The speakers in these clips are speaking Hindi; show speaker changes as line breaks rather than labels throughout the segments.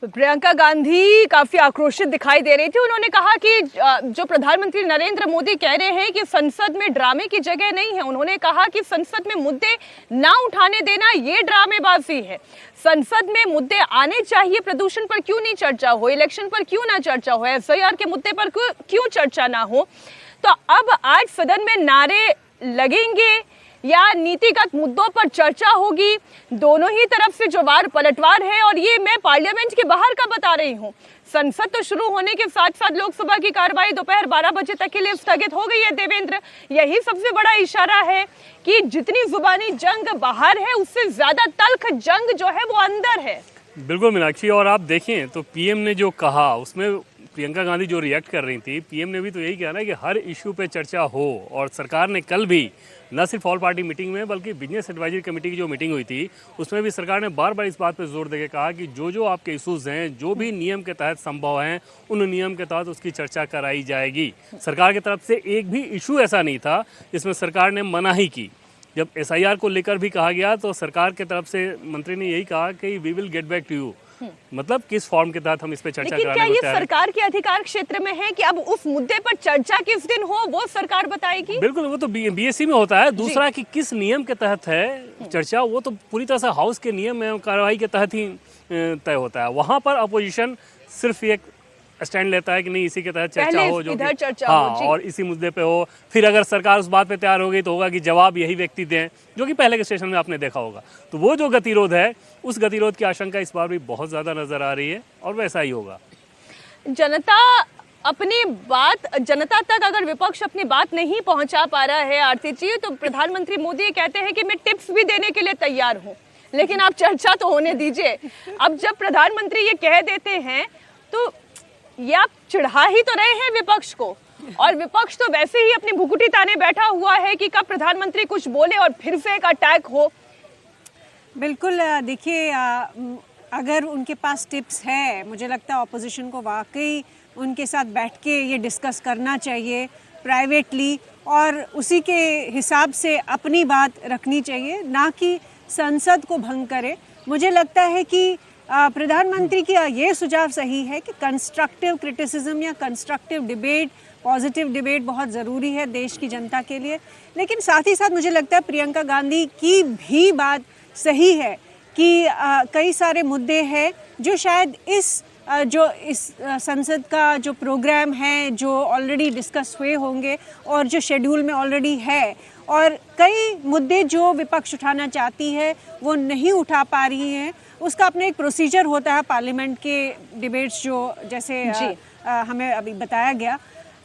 प्रियंका गांधी काफी आक्रोशित दिखाई दे रही थी। उन्होंने कहा कि जो प्रधानमंत्री नरेंद्र मोदी कह रहे हैं कि संसद में ड्रामे की जगह नहीं है। उन्होंने कहा कि संसद में मुद्दे ना उठाने देना ये ड्रामेबाजी है। संसद में मुद्दे आने चाहिए। प्रदूषण पर क्यों नहीं चर्चा हो, इलेक्शन पर क्यों ना चर्चा हो, एफआईआर के मुद्दे पर क्यों चर्चा ना हो। तो अब आज सदन में नारे लगेंगे या नीतिगत मुद्दों पर चर्चा होगी। दोनों ही तरफ से जो वार पलटवार है, और ये मैं पार्लियामेंट के बाहर का बता रही हूँ। संसद तो शुरू होने के साथ साथ लोकसभा की कार्रवाई दोपहर 12 बजे तक के लिए स्थगित हो गई है। देवेंद्र, यही सबसे बड़ा इशारा है कि जितनी जुबानी जंग बाहर है, उससे ज्यादा तल्ख जंग जो है वो अंदर है।
बिल्कुल मीनाक्षी, और आप देखें तो पीएम ने जो कहा उसमें प्रियंका गांधी जो रिएक्ट कर रही थी, पीएम ने भी तो यही कहा ना कि हर इश्यू पे चर्चा हो। और सरकार ने कल भी न सिर्फ ऑल पार्टी मीटिंग में बल्कि बिजनेस एडवाइजरी कमेटी की जो मीटिंग हुई थी उसमें भी सरकार ने बार बार इस बात पर जोर देकर कहा कि जो आपके इश्यूज हैं, जो भी नियम के तहत संभव हैं, उन नियम के तहत उसकी चर्चा कराई जाएगी। सरकार की तरफ से एक भी इशू ऐसा नहीं था जिसमें सरकार ने मनाही की। जब एसआईआर को लेकर भी कहा गया तो सरकार की तरफ से मंत्री ने यही कहा कि we will get back to you, मतलब किस फॉर्म के तहत हम इस पे चर्चा कराने को तैयार हैं।
क्या ये सरकार के अधिकार क्षेत्र में है कि अब उस मुद्दे पर चर्चा किस दिन हो वो सरकार बताएगी?
बिल्कुल, वो तो बीएससी में होता है। दूसरा कि किस नियम के तहत है चर्चा, वो तो पूरी तरह से हाउस के नियम एवं कार्रवाई के तहत ही तय होता है। वहां पर अपोजिशन सिर्फ एक स्टैंड लेता है कि नहीं इसी के तहत चर्चा हो, जो
इधर चर्चा
हाँ
हो,
और इसी मुद्दे पे हो। फिर अगर सरकार उस बात पे तैयार हो गई तो होगा कि जवाब यही व्यक्ति दें, जो कि पहले के सेशन में आपने देखा होगा। तो वो जो गतिरोध है, उस गतिरोध की आशंका इस बार भी बहुत ज्यादा नजर आ रही है और वैसा ही होगा।
जनता तक अगर विपक्ष अपनी बात नहीं पहुंचा पा रहा है आरती जी, तो प्रधानमंत्री मोदी कहते हैं कि मैं टिप्स भी देने के लिए तैयार हूं, लेकिन आप चर्चा तो होने दीजिए। अब जब प्रधानमंत्री ये कह देते हैं तो ये आप चिढ़ा ही तो रहे हैं विपक्ष को, और विपक्ष तो वैसे ही अपनी भुकुटी ताने बैठा हुआ है कि कब प्रधानमंत्री कुछ बोले और फिर से एक अटैक हो।
बिल्कुल, देखिए अगर उनके पास टिप्स है, मुझे लगता है ऑपोजिशन को वाकई उनके साथ बैठ के ये डिस्कस करना चाहिए प्राइवेटली, और उसी के हिसाब से अपनी बात रखनी चाहिए, ना कि संसद को भंग करे। मुझे लगता है कि प्रधानमंत्री का ये सुझाव सही है कि कंस्ट्रक्टिव क्रिटिसिज्म या कंस्ट्रक्टिव डिबेट, पॉजिटिव डिबेट बहुत ज़रूरी है देश की जनता के लिए। लेकिन साथ ही साथ मुझे लगता है प्रियंका गांधी की भी बात सही है कि कई सारे मुद्दे हैं जो शायद इस संसद का जो प्रोग्राम है, जो ऑलरेडी डिस्कस हुए होंगे और जो शेड्यूल में ऑलरेडी है, और कई मुद्दे जो विपक्ष उठाना चाहती है वो नहीं उठा पा रही हैं। उसका अपना एक प्रोसीजर होता है पार्लियामेंट के डिबेट्स, जो जैसे हमें अभी बताया गया।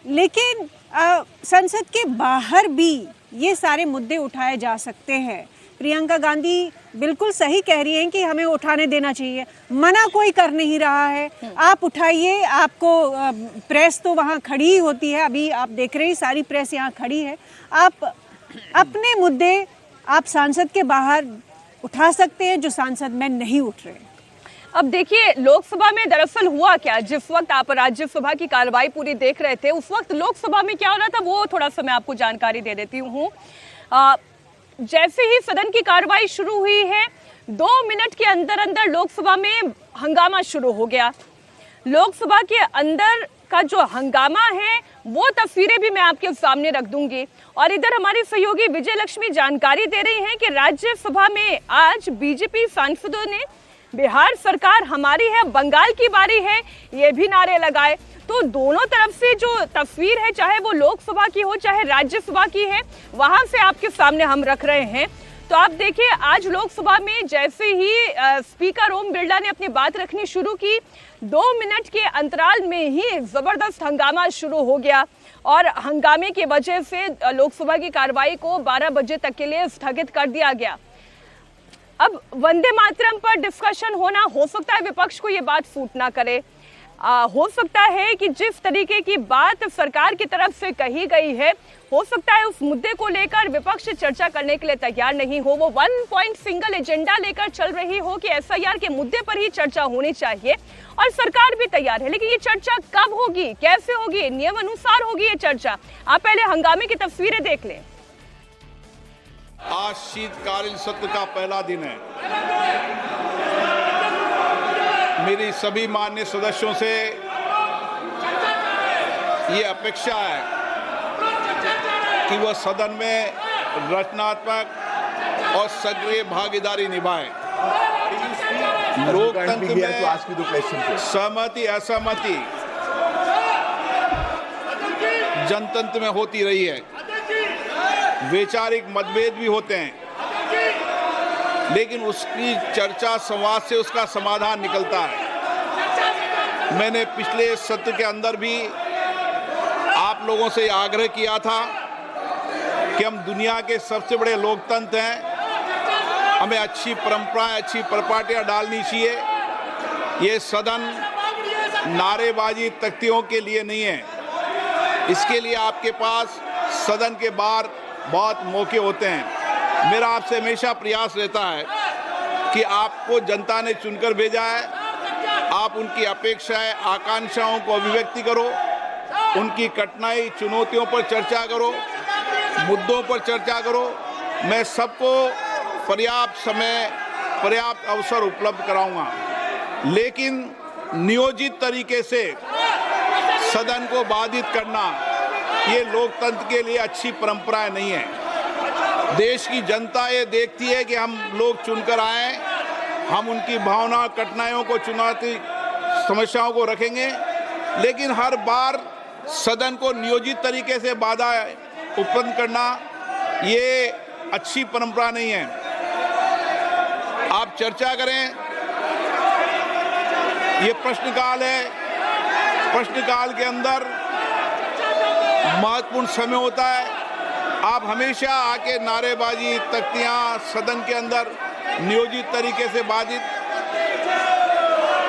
लेकिन संसद के बाहर भी ये सारे मुद्दे उठाए जा सकते हैं। प्रियंका गांधी बिल्कुल सही कह रही हैं कि हमें उठाने देना चाहिए, मना कोई कर नहीं रहा है। आप उठाइए, आपको प्रेस तो वहाँ खड़ी ही होती है, अभी आप देख रहे हैं सारी प्रेस यहाँ खड़ी है। आप अपने मुद्दे आप सांसद के बाहर उठा सकते हैं जो सांसद में नहीं उठ रहे।
अब देखिए लोकसभा में दरअसल हुआ क्या, जिस वक्त आप राज्यसभा की कार्रवाई पूरी देख रहे थे, उस वक्त लोकसभा में क्या हो रहा था वो थोड़ा सा मैं आपको जानकारी दे देती हूँ। जैसे ही सदन की कार्रवाई शुरू हुई है, 2 मिनट के अंदर अंदर लोकसभा में हंगामा शुरू हो गया। लोकसभा के अंदर का जो हंगामा है वो तस्वीरें भी मैं आपके सामने रख दूंगी। और इधर हमारी सहयोगी विजय लक्ष्मी जानकारी दे रही हैं कि राज्यसभा में आज बीजेपी सांसदों ने बिहार सरकार हमारी है, बंगाल की बारी है, ये भी नारे लगाए। तो दोनों तरफ से जो तस्वीर है, चाहे वो लोकसभा की हो चाहे राज्यसभा की है, वहां से आपके सामने हम रख रहे हैं। तो आप देखिए आज लोकसभा में जैसे ही स्पीकर ओम बिरला ने अपनी बात रखनी शुरू की, 2 मिनट के अंतराल में ही जबरदस्त हंगामा शुरू हो गया, और हंगामे की वजह से लोकसभा की कार्रवाई को 12 बजे तक के लिए स्थगित कर दिया गया। अब वंदे मातरम पर डिस्कशन होना, हो सकता है विपक्ष को ये बात सूट ना करे। हो सकता है कि जिस तरीके की बात सरकार की तरफ से कही गई है, हो सकता है उस मुद्दे को लेकर विपक्ष चर्चा करने के लिए तैयार नहीं हो। वो 1 पॉइंट सिंगल एजेंडा लेकर चल रही हो कि एसआईआर के मुद्दे पर ही चर्चा होनी चाहिए, और सरकार भी तैयार है। लेकिन ये चर्चा कब होगी, कैसे होगी, नियम अनुसार होगी ये चर्चा। आप पहले हंगामे की तस्वीरें देख लें।
आज शीतकालीन सत्र का पहला दिन है। मेरी सभी माननीय सदस्यों से ये अपेक्षा है कि वह सदन में रचनात्मक और सक्रिय भागीदारी निभाएं। लोकतंत्र में सहमति असहमति जनतंत्र में होती रही है, वैचारिक मतभेद भी होते हैं, लेकिन उसकी चर्चा संवाद से उसका समाधान निकलता है। मैंने पिछले सत्र के अंदर भी आप लोगों से आग्रह किया था कि हम दुनिया के सबसे बड़े लोकतंत्र हैं, हमें अच्छी परंपराएं, अच्छी परिपाटियां डालनी चाहिए। ये सदन नारेबाजी तख्तियों के लिए नहीं है, इसके लिए आपके पास सदन के बाहर बहुत मौके होते हैं। मेरा आपसे हमेशा प्रयास रहता है कि आपको जनता ने चुनकर भेजा है, आप उनकी अपेक्षाएं, आकांक्षाओं को अभिव्यक्ति करो, उनकी कठिनाई चुनौतियों पर चर्चा करो, मुद्दों पर चर्चा करो। मैं सबको पर्याप्त समय, पर्याप्त अवसर उपलब्ध कराऊंगा, लेकिन नियोजित तरीके से सदन को बाधित करना ये लोकतंत्र के लिए अच्छी परंपरा नहीं है। देश की जनता ये देखती है कि हम लोग चुनकर आए, हम उनकी भावना, कठिनाइयों को, चुनौती, समस्याओं को रखेंगे, लेकिन हर बार सदन को नियोजित तरीके से बाधा उत्पन्न करना ये अच्छी परंपरा नहीं है। आप चर्चा करें, ये प्रश्नकाल है, प्रश्नकाल के अंदर महत्वपूर्ण समय होता है। आप हमेशा आके नारेबाजी, तख्तियां सदन के अंदर नियोजित तरीके से बाधित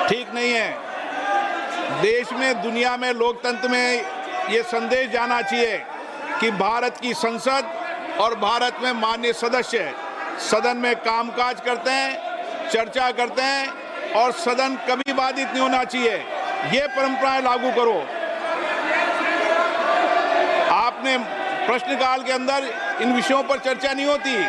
ठीक नहीं है। देश में, दुनिया में, लोकतंत्र में ये संदेश जाना चाहिए कि भारत की संसद और भारत में माननीय सदस्य सदन में कामकाज करते हैं, चर्चा करते हैं और सदन कभी बाधित नहीं होना चाहिए। ये परंपराएं लागू करो। आपने प्रश्नकाल के अंदर इन विषयों पर चर्चा नहीं होती।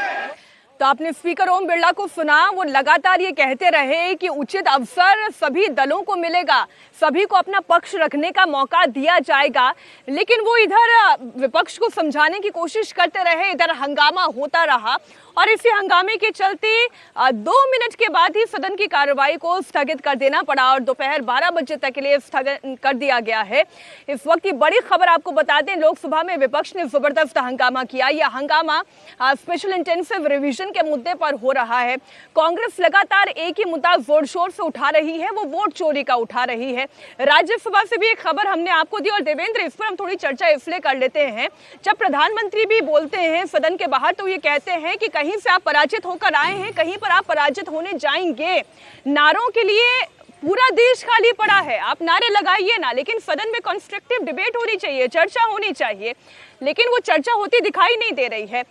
तो आपने स्पीकर ओम बिरला को सुना, वो लगातार ये कहते रहे कि उचित अवसर सभी दलों को मिलेगा, सभी को अपना पक्ष रखने का मौका दिया जाएगा, लेकिन वो इधर विपक्ष को समझाने की कोशिश करते रहे, इधर हंगामा होता रहा और इसी हंगामे के चलते 2 मिनट के बाद ही सदन की कार्रवाई को स्थगित कर देना पड़ा और दोपहर 12 बजे तक के लिए स्थगित कर दिया गया है। इस वक्त की बड़ी खबर आपको बता दें, लोकसभा में विपक्ष ने जबरदस्त हंगामा किया। यह हंगामा स्पेशल इंटेंसिव रिवीजन के मुद्दे पर हो रहा है। कांग्रेस लगातार एक ही मुद्दा जोर शोर से उठा रही है, वो वोट चोरी का उठा रही है। राज्यसभा से भी एक खबर हमने आपको दी और देवेंद्र, इस पर हम थोड़ी चर्चा इसलिए कर लेते हैं, जब प्रधानमंत्री भी बोलते हैं सदन के बाहर तो ये कहते हैं कि कहीं से आप पराजित होकर आए हैं, कहीं पर आप पराजित होने जाएंगे। नारों के लिए पूरा देश खाली पड़ा है, आप नारे लगाइए ना, लेकिन सदन में कंस्ट्रक्टिव डिबेट होनी चाहिए, चर्चा होनी चाहिए, लेकिन वो चर्चा होती दिखाई नहीं दे रही है।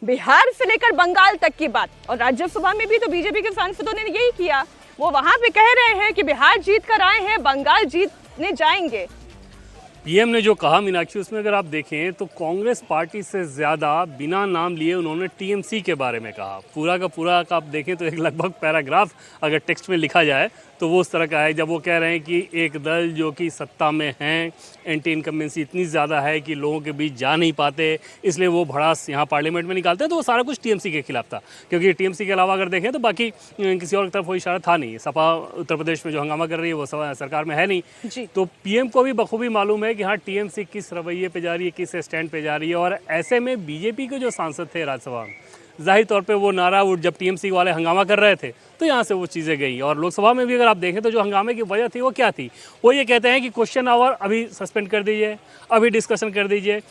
बिहार से लेकर बंगाल तक की बात, और राज्यसभा में भी तो बीजेपी के सांसदों ने यही किया। वो वहां पे कह रहे हैं कि बिहार जीत कर आए हैं, बंगाल जीतने जाएंगे।
पीएम ने जो कहा मीनाक्षी, उसमें अगर आप देखें तो कांग्रेस पार्टी से ज़्यादा बिना नाम लिए उन्होंने टीएमसी के बारे में कहा। पूरा का पूरा आप देखें तो एक लगभग पैराग्राफ अगर टेक्स्ट में लिखा जाए तो वो उस तरह का है, जब वो कह रहे हैं कि एक दल जो कि सत्ता में हैं, एंटी इनकम्बेंसी इतनी ज़्यादा है कि लोगों के बीच जा नहीं पाते, इसलिए वो भड़ास यहाँ पार्लियामेंट में निकालते हैं। तो वो सारा कुछ टीएमसी के खिलाफ था, क्योंकि टीएमसी के अलावा अगर देखें तो बाकी किसी और की तरफ कोई इशारा था नहीं। सपा उत्तर प्रदेश में जो हंगामा कर रही है वो सरकार में है नहीं। तो पीएम को भी बखूबी मालूम है कि हाँ टीएमसी किस रवैये पे जा रही है, किस स्टैंड पे जा रही है। और ऐसे में बीजेपी के जो सांसद थे राज्यसभा में, जाहिर तौर पे वो नारा जब टीएमसी वाले हंगामा कर रहे थे तो यहाँ से वो चीज़ें गई। और लोकसभा में भी अगर आप देखें तो जो हंगामे की वजह थी वो क्या थी, वो ये कहते हैं कि क्वेश्चन आवर अभी सस्पेंड कर दीजिए, अभी डिस्कशन कर दीजिए।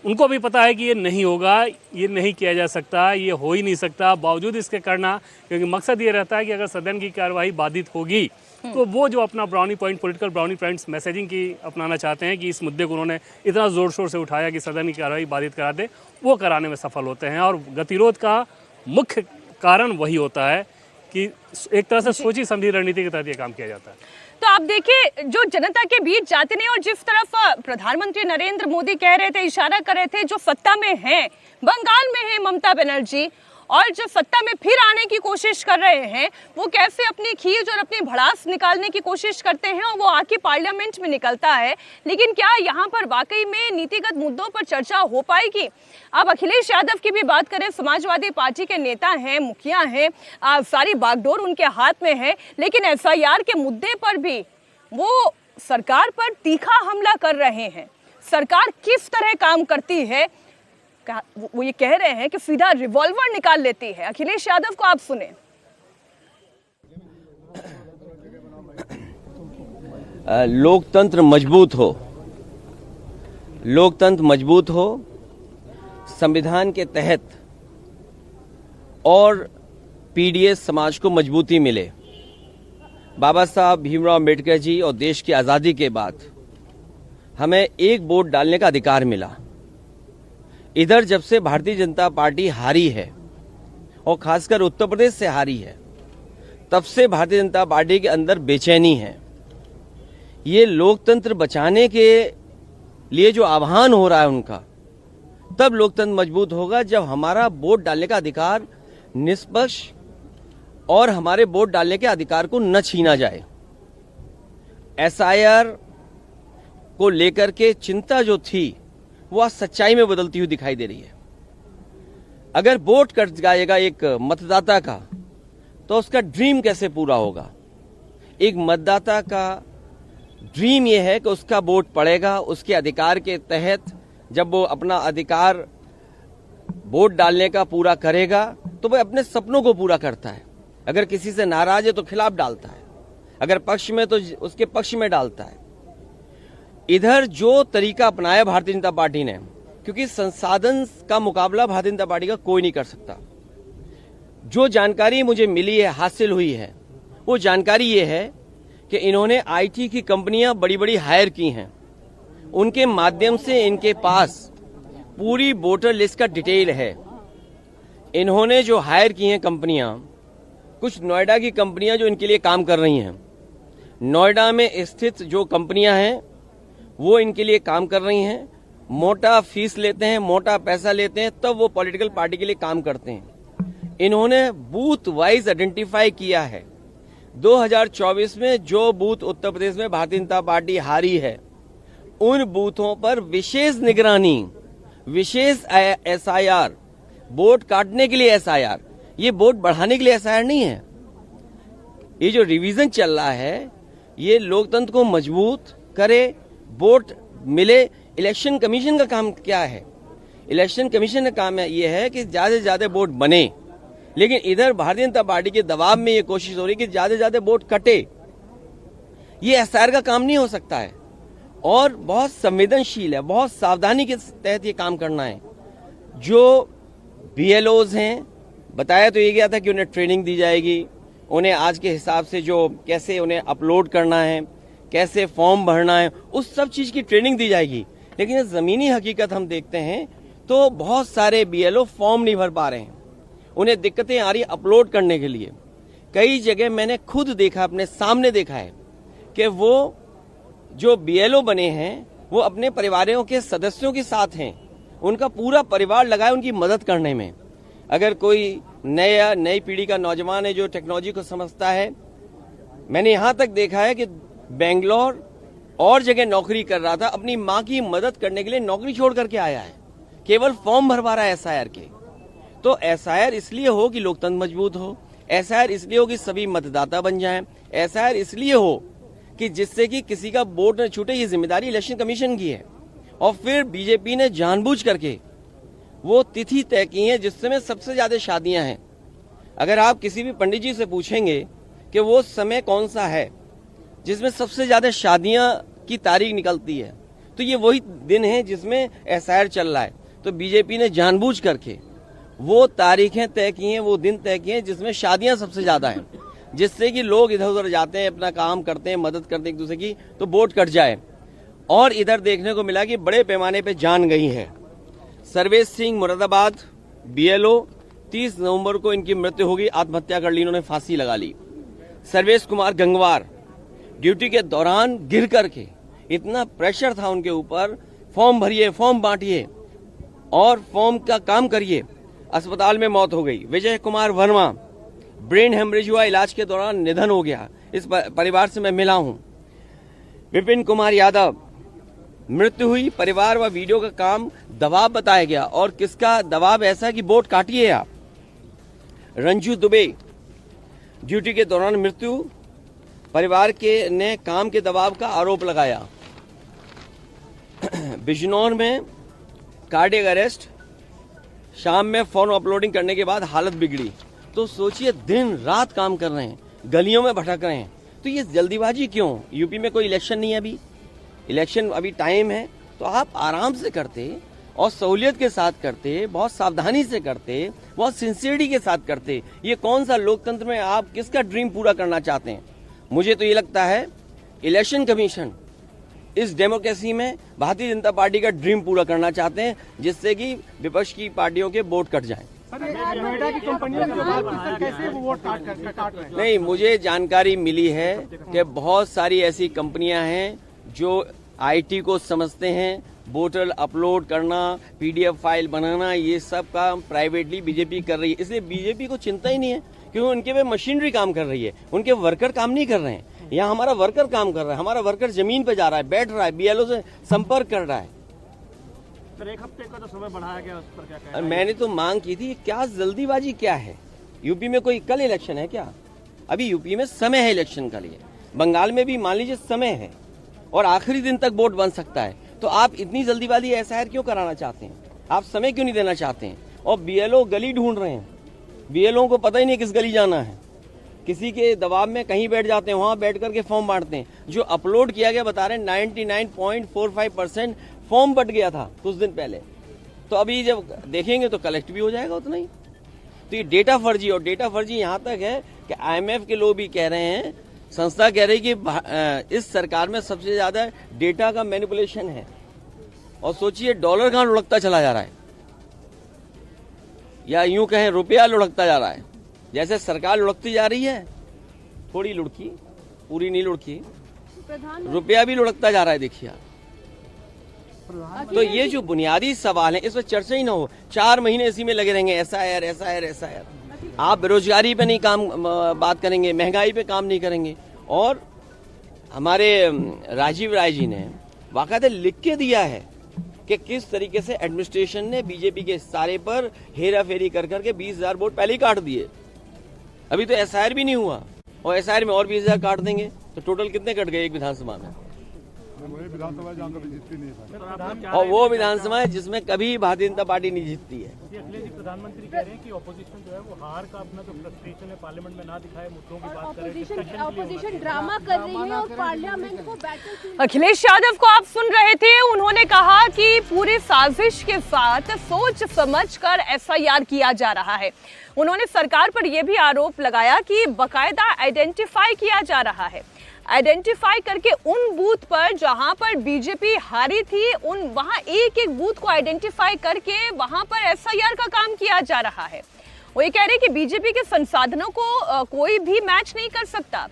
उनको भी पता है कि ये नहीं होगा, ये नहीं किया जा सकता, ये हो ही नहीं सकता, बावजूद इसके करना, क्योंकि मकसद ये रहता है कि अगर सदन की कार्रवाई बाधित होगी तो वो जो अपना brownie point, political brownie points messaging की अपनाना चाहते हैं कि इस मुद्दे को उन्होंने इतना ज़ोर शोर से उठाया कि सदन की कार्रवाई बाधित करा दे, वो कराने में सफल होते हैं। और गतिरोध का मुख्य कारण वही होता है कि एक तरह से सोची समझी रणनीति के तहत ये काम किया जाता है।
तो आप देखिए, जो जनता के बीच जाते नहीं, और जिस तरफ प्रधानमंत्री नरेंद्र मोदी कह रहे थे, इशारा कर रहे थे, जो सत्ता में है, बंगाल में है ममता बनर्जी, और जो सत्ता में फिर आने की कोशिश कर रहे हैं वो कैसे अपनी खींच और अपनी भड़ास निकालने की कोशिश करते हैं और वो आके पार्लियामेंट में निकलता है। लेकिन क्या यहाँ पर वाकई में नीतिगत मुद्दों पर चर्चा हो पाएगी? अब अखिलेश यादव की भी बात करें, समाजवादी पार्टी के नेता हैं, मुखिया हैं, सारी बागडोर उनके हाथ में है, लेकिन एसआईआर के मुद्दे पर भी वो सरकार पर तीखा हमला कर रहे हैं। सरकार किस तरह काम करती है, वो ये कह रहे हैं कि सीधा रिवॉल्वर निकाल लेती है। अखिलेश यादव को आप सुने।
लोकतंत्र मजबूत हो, लोकतंत्र मजबूत हो, संविधान के तहत और पीडीएस समाज को मजबूती मिले। बाबा साहब भीमराव अम्बेडकर जी और देश की आज़ादी के बाद हमें एक वोट डालने का अधिकार मिला। इधर जब से भारतीय जनता पार्टी हारी है और खासकर उत्तर प्रदेश से हारी है, तब से भारतीय जनता पार्टी के अंदर बेचैनी है। ये लोकतंत्र बचाने के लिए जो आह्वान हो रहा है उनका, तब लोकतंत्र मजबूत होगा जब हमारा वोट डालने का अधिकार निष्पक्ष और हमारे वोट डालने के अधिकार को न छीना जाए। एसआईआर को लेकर के चिंता जो थी वो आज सच्चाई में बदलती हुई दिखाई दे रही है। अगर वोट कट जाएगा एक मतदाता का तो उसका ड्रीम कैसे पूरा होगा? एक मतदाता का ड्रीम यह है कि उसका वोट पड़ेगा, उसके अधिकार के तहत जब वो अपना अधिकार वोट डालने का पूरा करेगा तो वह अपने सपनों को पूरा करता है। अगर किसी से नाराज है तो खिलाफ डालता है, अगर पक्ष में तो उसके पक्ष में डालता है। इधर जो तरीका अपनाया भारतीय जनता पार्टी ने, क्योंकि संसाधन का मुकाबला भारतीय जनता पार्टी का कोई नहीं कर सकता। जो जानकारी मुझे मिली है, हासिल हुई है, वो जानकारी ये है कि इन्होंने आईटी की कंपनियां बड़ी बड़ी हायर की हैं। उनके माध्यम से इनके पास पूरी वोटर लिस्ट का डिटेल है। इन्होंने जो हायर की हैं कंपनियां, कुछ नोएडा की कंपनियां जो इनके लिए काम कर रही हैं, नोएडा में स्थित जो कंपनियां हैं वो इनके लिए काम कर रही हैं। मोटा फीस लेते हैं, मोटा पैसा लेते हैं, तब वो पॉलिटिकल पार्टी के लिए काम करते हैं। इन्होंने बूथ वाइज आइडेंटिफाई किया है। 2024 में जो बूथ उत्तर प्रदेश में भारतीय जनता पार्टी हारी है, उन बूथों पर विशेष निगरानी, विशेष एसआईआर, वोट काटने के लिए एसआईआर, ये वोट बढ़ाने के लिए एसआईआर नहीं है। ये जो रिवीजन चल रहा है ये लोकतंत्र को मजबूत करे, वोट मिले। इलेक्शन कमीशन का काम क्या है? इलेक्शन कमीशन का काम ये है कि ज्यादा से ज्यादा वोट बने, लेकिन इधर भारतीय जनता पार्टी के दबाव में ये कोशिश हो रही है कि ज्यादा से ज्यादा वोट कटे। ये एसआईआर का काम नहीं हो सकता है और बहुत संवेदनशील है, बहुत सावधानी के तहत ये काम करना है। जो बीएलओज हैं, बताया तो ये गया था कि उन्हें ट्रेनिंग दी जाएगी, उन्हें आज के हिसाब से जो कैसे उन्हें अपलोड करना है, कैसे फॉर्म भरना है, उस सब चीज की ट्रेनिंग दी जाएगी। लेकिन जमीनी हकीकत हम देखते हैं तो बहुत सारे बीएलओ फॉर्म नहीं भर पा रहे हैं, उन्हें दिक्कतें आ रही अपलोड करने के लिए। कई जगह मैंने खुद देखा, अपने सामने देखा है कि वो जो बीएलओ बने हैं वो अपने परिवारों के सदस्यों के साथ हैं, उनका पूरा परिवार लगा है उनकी मदद करने में। अगर कोई नई पीढ़ी का नौजवान है जो टेक्नोलॉजी को समझता है, मैंने यहां तक देखा है कि बेंगलोर और जगह नौकरी कर रहा था, अपनी मां की मदद करने के लिए नौकरी छोड़ करके आया है, केवल फॉर्म भरवा रहा है एसआईआर के। तो एसआईआर इसलिए हो कि लोकतंत्र मजबूत हो, एसआईआर इसलिए हो कि सभी मतदाता बन जाएं, एसआईआर इसलिए हो कि जिससे कि किसी का वोट न छूटे। ये जिम्मेदारी इलेक्शन कमीशन की है। और फिर बीजेपी ने जानबूझ करके वो तिथि तय की है जिसमें सबसे ज्यादा शादियां हैं। अगर आप किसी भी पंडित जी से पूछेंगे कि वो समय कौन सा है जिसमें सबसे ज्यादा शादियां की तारीख निकलती है, तो ये वही दिन है जिसमें एसआईआर चल रहा है। तो बीजेपी ने जानबूझ करके वो तारीखें तय की हैं, वो दिन तय किए हैं जिसमें शादियां सबसे ज्यादा हैं, जिससे कि लोग इधर उधर जाते हैं, अपना काम करते हैं, मदद करते हैं एक दूसरे की, तो वोट कट जाए। और इधर देखने को मिला कि बड़े पैमाने पे जान गई है। सर्वेश सिंह मुरादाबाद बीएलओ, 30 नवंबर को इनकी मृत्यु होगी, आत्महत्या कर ली, इन्होंने फांसी लगा ली। सर्वेश कुमार गंगवार ड्यूटी के दौरान गिर करके, इतना प्रेशर था उनके ऊपर, फॉर्म भरिए, फॉर्म बांटिए और फॉर्म का काम करिए। अस्पताल में मौत हो गई। विजय कुमार वर्मा ब्रेन हेमरेज हुआ, इलाज के दौरान निधन हो गया। इस परिवार से मैं मिला हूं। विपिन कुमार यादव मृत्यु हुई। परिवार व वीडियो का काम दबाव बताया गया, और किसका दबाव ऐसा कि वोट काटिए आप। रंजू दुबे ड्यूटी के दौरान मृत्यु, परिवार के ने काम के दबाव का आरोप लगाया। बिजनौर में कार्डियक अरेस्ट, शाम में फोन अपलोडिंग करने के बाद हालत बिगड़ी। तो सोचिए, दिन रात काम कर रहे हैं, गलियों में भटक रहे हैं, तो ये जल्दीबाजी क्यों? यूपी में कोई इलेक्शन नहीं है, अभी इलेक्शन अभी टाइम है, तो आप आराम से करते और सहूलियत के साथ करते, बहुत सावधानी से करते, बहुत सिंसियरिटी के साथ करते। ये कौन सा लोकतंत्र में आप किसका ड्रीम पूरा करना चाहते हैं? मुझे तो ये लगता है इलेक्शन कमीशन इस डेमोक्रेसी में भारतीय जनता पार्टी का ड्रीम पूरा करना चाहते हैं, जिससे कि विपक्ष की पार्टियों के वोट कट जाएं।
नोएडा की कंपनियों की बात की, सर कैसे वो वोट काट रहे हैं?
नहीं, मुझे जानकारी मिली है कि बहुत सारी ऐसी कंपनियां हैं जो आईटी को समझते हैं। वोटर अपलोड करना, पीडीएफ फाइल बनाना, ये सब काम प्राइवेटली बीजेपी कर रही है। इसलिए बीजेपी को चिंता ही नहीं है, क्योंकि उनके पे मशीनरी काम कर रही है, उनके वर्कर काम नहीं कर रहे हैं। यहाँ हमारा वर्कर काम कर रहा है, हमारा वर्कर जमीन पे जा रहा है, बैठ रहा है, बीएलओ से संपर्क कर रहा है।
सर एक हफ्ते का जो समय बढ़ाया गया, उस पर क्या कहना है?
मैंने तो मांग की थी, क्या जल्दीबाजी क्या है? यूपी में कोई कल इलेक्शन है क्या? अभी यूपी में समय है इलेक्शन के लिए। बंगाल में भी मान लीजिए समय है, और आखिरी दिन तक वोट बन सकता है। तो आप इतनी जल्दीबाजी एसआईआर क्यों कराना चाहते हैं? आप समय क्यों नहीं देना चाहते हैं? और बीएलओ गली ढूंढ रहे हैं, बीएलओ को पता ही नहीं किस गली जाना है, किसी के दबाव में कहीं बैठ जाते हैं, वहां बैठ करके फॉर्म बांटते हैं। जो अपलोड किया गया बता रहे हैं 99.45% फॉर्म बट गया था कुछ दिन पहले। तो अभी जब देखेंगे तो कलेक्ट भी हो जाएगा उतना ही। तो ये डेटा फर्जी, और डेटा फर्जी यहाँ तक है कि आईएमएफ के लोग भी कह रहे हैं, संस्था कह रही कि इस सरकार में सबसे ज्यादा डेटा का मैनिपुलेशन है। और सोचिए, डॉलर कहाँ लुढ़कता चला जा रहा है, या यूं कहें रुपया लुढ़कता जा रहा है। जैसे सरकार लुढ़कती जा रही है, थोड़ी लुढ़की, पूरी नहीं लुढ़की, रुपया भी लुढ़कता जा रहा है। देखिए आप, तो ये जो बुनियादी सवाल है, इस पर चर्चा ही ना हो। 4 महीने इसी में लगे रहेंगे, एसआईआर एसआईआर एसआईआर। आप बेरोजगारी पे नहीं काम बात करेंगे, महंगाई पे काम नहीं करेंगे। और हमारे राजीव राय जी ने बाकायदा लिख के दिया है कि किस तरीके से एडमिनिस्ट्रेशन ने बीजेपी के सारे पर हेरा फेरी कर करके 20,000 वोट पहले ही काट दिए। अभी तो एसआईआर भी नहीं हुआ, और एसआईआर में और 20,000 काट देंगे, तो टोटल कितने कट गए एक विधानसभा में? और वो विधानसभा है जिसमें कभी भारतीय जनता पार्टी नहीं जीतती है।
अखिलेश जी प्रधानमंत्री कह रहे हैं कि ऑपोजिशन जो है वो हार का अपना जो फ्रस्ट्रेशन है पार्लियामेंट में ना दिखाए, मुद्दों की बात करे।
ऑपोजिशन ड्रामा कर रही है और पार्लियामेंट को बैटल।
अखिलेश यादव को आप सुन रहे थे, उन्होंने कहा कि पूरी साजिश के साथ सोच समझकर एसआईआर किया जा रहा है। उन्होंने सरकार पर यह भी आरोप लगाया कि बकायदा आइडेंटिफाई किया जा रहा है, आइडेंटिफाई करके उन बूथ पर जहां पर बीजेपी हारी थी, वहां एक एक बूथ को आइडेंटिफाई करके वहां पर एसआईआर का काम किया जा रहा है। वो ये कह रहे हैं कि बीजेपी के संसाधनों को कोई भी मैच नहीं कर सकता,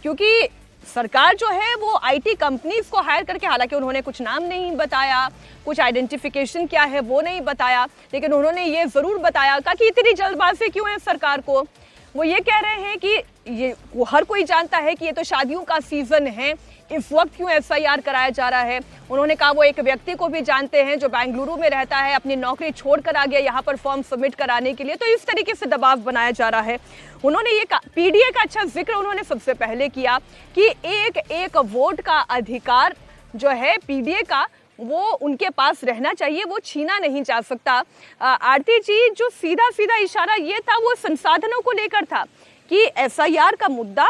क्योंकि सरकार जो है वो आईटी कंपनीज को हायर करके, हालांकि उन्होंने कुछ नाम नहीं बताया, कुछ आइडेंटिफिकेशन क्या है वो नहीं बताया, लेकिन उन्होंने ये जरूर बताया कि इतनी जल्दबाजी क्यों है सरकार को। वो ये कह रहे हैं कि ये वो हर कोई जानता है कि ये तो शादियों का सीजन है, इस वक्त क्यों एसआईआर कराया जा रहा है। उन्होंने कहा वो एक व्यक्ति को भी जानते हैं जो बेंगलुरु में रहता है, अपनी नौकरी छोड़कर आ गया यहाँ पर फॉर्म सबमिट कराने के लिए, तो इस तरीके से दबाव बनाया जा रहा है। उन्होंने ये पीडीए का अच्छा जिक्र उन्होंने सबसे पहले किया कि एक एक वोट का अधिकार जो है पीडीए का, वो उनके पास रहना चाहिए, वो छीना नहीं जा सकता। आरती जी, जो सीधा सीधा इशारा ये था वो संसाधनों को लेकर था कि एसआईआर का मुद्दा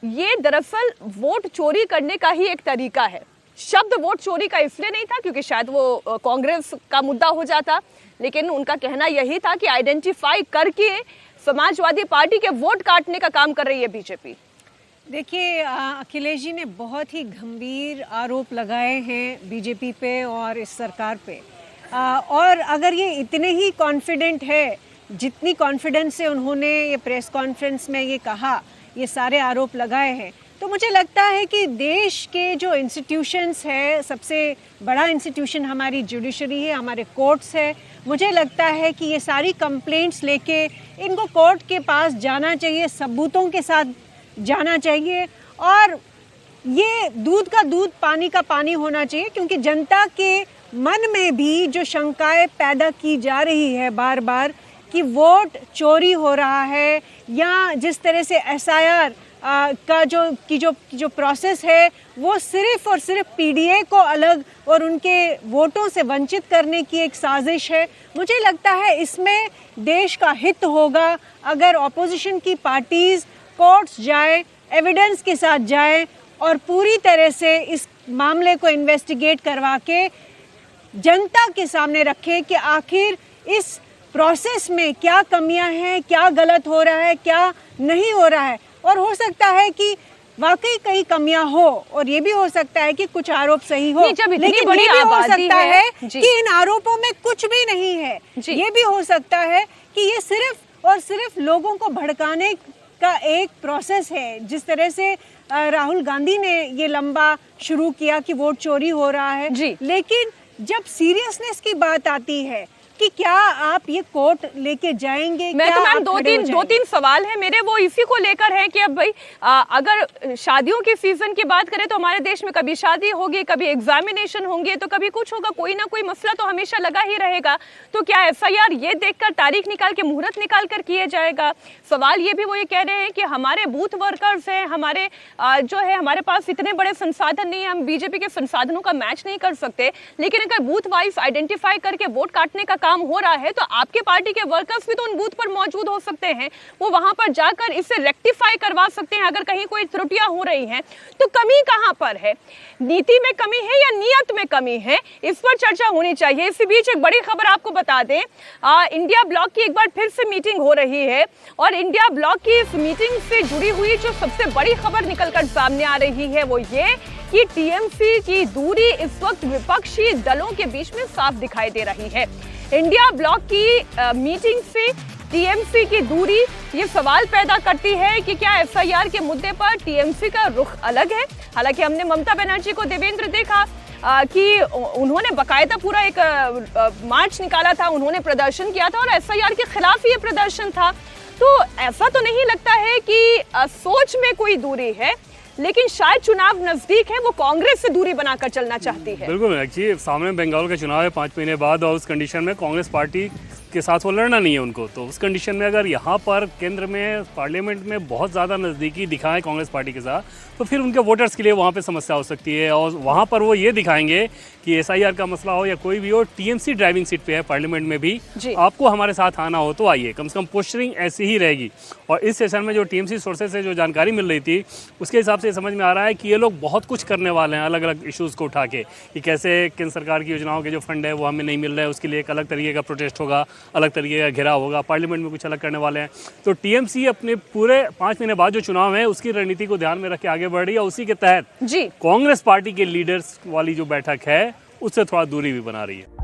ये दरअसल वोट चोरी करने का ही एक तरीका है। शब्द वोट चोरी का इसलिए नहीं था क्योंकि शायद वो कांग्रेस का मुद्दा हो जाता, लेकिन उनका कहना यही था कि आइडेंटिफाई करके समाजवादी पार्टी के वोट काटने का काम कर रही है बीजेपी।
देखिए, अखिलेश जी ने बहुत ही गंभीर आरोप लगाए हैं बीजेपी पे और इस सरकार पे, और अगर ये इतने ही कॉन्फिडेंट है जितनी कॉन्फिडेंस से उन्होंने ये प्रेस कॉन्फ्रेंस में ये कहा, ये सारे आरोप लगाए हैं, तो मुझे लगता है कि देश के जो इंस्टीट्यूशंस है, सबसे बड़ा इंस्टीट्यूशन हमारी जुडिशरी है, हमारे कोर्ट्स है, मुझे लगता है कि ये सारी कंप्लेंट्स लेके इनको कोर्ट के पास जाना चाहिए, सबूतों के साथ जाना चाहिए और ये दूध का दूध पानी का पानी होना चाहिए, क्योंकि जनता के मन में भी जो शंकाएं पैदा की जा रही है बार बार कि वोट चोरी हो रहा है या जिस तरह से एसआईआर का जो प्रोसेस है वो सिर्फ और सिर्फ पीडीए को अलग और उनके वोटों से वंचित करने की एक साजिश है। मुझे लगता है इसमें देश का हित होगा अगर ऑपोजिशन की पार्टीज कोर्ट्स जाए, एविडेंस के साथ जाए और पूरी तरह से इस मामले को इन्वेस्टिगेट करवा के जनता के सामने रखे कि आखिर इस प्रोसेस में क्या कमियां हैं, क्या गलत हो रहा है, क्या नहीं हो रहा है। और हो सकता है कि वाकई कई कमियां हो और ये भी हो सकता है कि कुछ आरोप सही हो, लेकिन ये भी हो सकता है कि इन आरोपों में कुछ भी नहीं है। ये भी हो सकता है कि ये सिर्फ और सिर्फ लोगों को भड़काने का एक प्रोसेस है। जिस तरह से राहुल गांधी ने ये लंबा शुरू किया कि वोट चोरी हो रहा है, लेकिन जब सीरियसनेस की बात आती है कि क्या आप ये कोर्ट लेके जाएंगे?
मैं तो मैम दो तीन सवाल है मेरे, वो इसी को लेकर है कि अब भाई अगर शादियों की सीजन की बात करें तो हमारे देश में कभी शादी होगी, कभी एग्जामिनेशन होंगे, तो कभी कुछ होगा, कोई ना कोई मसला तो हमेशा लगा ही रहेगा। तो क्या एफआईआर ये देखकर तारीख निकाल के मुहूर्त निकाल कर किया जाएगा? सवाल ये भी वो ये कह रहे हैं कि हमारे बूथ वर्कर्स हैं, हमारे जो है हमारे पास इतने बड़े संसाधन नहीं है, हम बीजेपी के संसाधनों का मैच नहीं कर सकते, लेकिन अगर बूथ वाइज आइडेंटिफाई करके वोट काटने का काम हो रहा है तो आपके पार्टी के वर्कर्स भी तो उन बूथ पर मौजूद हो सकते हैं, वो वहां पर जाकर इसे रेक्टिफाई करवा सकते हैं। अगर कहीं कोई त्रुटियां हो रही हैं तो कमी कहां पर है? नीति में कमी है या नियत में कमी है? इस पर चर्चा होनी चाहिए। इसी बीच एक बड़ी खबर आपको बता दें, इंडिया ब्लॉक की एक बार फिर से मीटिंग हो रही है और इंडिया ब्लॉक की इस मीटिंग से जुड़ी हुई जो सबसे बड़ी खबर निकलकर सामने आ रही है वो ये कि टीएमसी की दूरी इस वक्त विपक्षी दलों के बीच में साफ दिखाई दे रही है। इंडिया ब्लॉक की मीटिंग से टीएमसी की दूरी ये सवाल पैदा करती है कि क्या एफआईआर के मुद्दे पर टीएमसी का रुख अलग है। हालांकि हमने ममता बनर्जी को देवेंद्र देखा कि उन्होंने बकायदा पूरा एक मार्च निकाला था, उन्होंने प्रदर्शन किया था और एफआईआर के खिलाफ ये प्रदर्शन था। तो ऐसा तो नहीं लगता है कि सोच में कोई दूरी है, लेकिन शायद चुनाव नजदीक है, वो कांग्रेस से दूरी बनाकर चलना चाहती है।
बिल्कुल एक्चुअली सामने बंगाल का चुनाव है 5 महीने बाद और उस कंडीशन में कांग्रेस पार्टी के साथ वो लड़ना नहीं है उनको, तो उस कंडीशन में अगर यहाँ पर केंद्र में पार्लियामेंट में बहुत ज़्यादा नज़दीकी दिखाएं कांग्रेस पार्टी के साथ तो फिर उनके वोटर्स के लिए वहाँ पे समस्या हो सकती है और वहाँ पर वो ये दिखाएंगे कि एसआईआर का मसला हो या कोई भी हो, टीएमसी ड्राइविंग सीट पे है पार्लियामेंट में भी, आपको हमारे साथ आना हो तो आइए। कम से कम पोस्टरिंग ऐसी ही रहेगी। और इस सेशन में जो टीएमसी सोर्सेज से जो जानकारी मिल रही थी उसके हिसाब से समझ में आ रहा है कि ये लोग बहुत कुछ करने वाले हैं अलग अलग इशूज़ को उठा के, कि कैसे केंद्र सरकार की योजनाओं के जो फंड है वो हमें नहीं मिल रहा है, उसके लिए एक अलग तरीके का प्रोटेस्ट होगा, अलग तरीके का घेराव होगा, पार्लियामेंट में कुछ अलग करने वाले हैं। तो टीएमसी अपने पूरे 5 महीने बाद जो चुनाव है उसकी रणनीति को ध्यान में रख के आगे बढ़ रही है। उसी के तहत कांग्रेस पार्टी के लीडर्स वाली जो बैठक है उससे थोड़ा दूरी भी बना रही है।